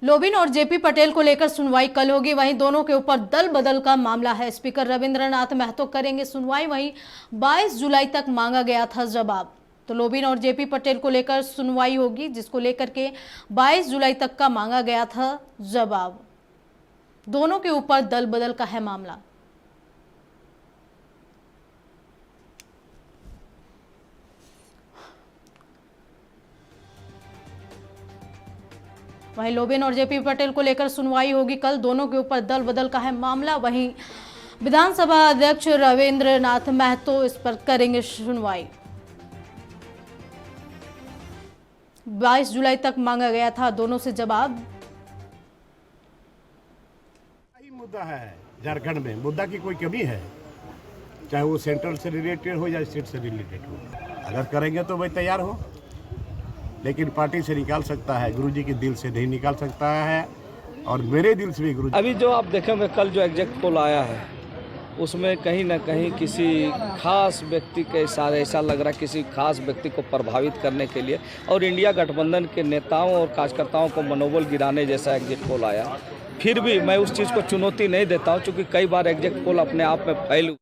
लोबिन और जेपी पटेल को लेकर सुनवाई कल होगी। वहीं दोनों के ऊपर दल बदल का मामला है। स्पीकर रविंद्रनाथ महतो करेंगे सुनवाई। वहीं 22 जुलाई तक मांगा गया था जवाब। तो लोबिन और जेपी पटेल को लेकर सुनवाई होगी, जिसको लेकर के 22 जुलाई तक का मांगा गया था जवाब। दोनों के ऊपर दल बदल का है मामला। वहीं लोबिन और जेपी पटेल को लेकर सुनवाई होगी कल। दोनों के ऊपर दल बदल का है मामला। वहीं विधानसभा अध्यक्ष रविंद्रनाथ महतो इस पर करेंगे सुनवाई। 22 जुलाई तक मांगा गया था दोनों से जवाब। यही मुद्दा है झारखंड में। मुद्दा की कोई कमी है, चाहे वो सेंट्रल से रिलेटेड हो या स्टेट से रिलेटेड हो। अगर करेंगे तो मैं तैयार हूँ, लेकिन पार्टी से निकाल सकता है, गुरुजी के दिल से नहीं निकाल सकता है, और मेरे दिल से भी गुरुजी। अभी जो आप देखेंगे कल जो एग्जैक्ट पोल आया है, उसमें कहीं ना कहीं किसी खास व्यक्ति के इशारे ऐसा लग रहा है, किसी खास व्यक्ति को प्रभावित करने के लिए और इंडिया गठबंधन के नेताओं और कार्यकर्ताओं को मनोबल गिराने जैसा एग्जिट पोल आया। फिर भी मैं उस चीज़ को चुनौती नहीं देता हूं, क्योंकि कई बार एग्जिट पोल अपने आप में फैल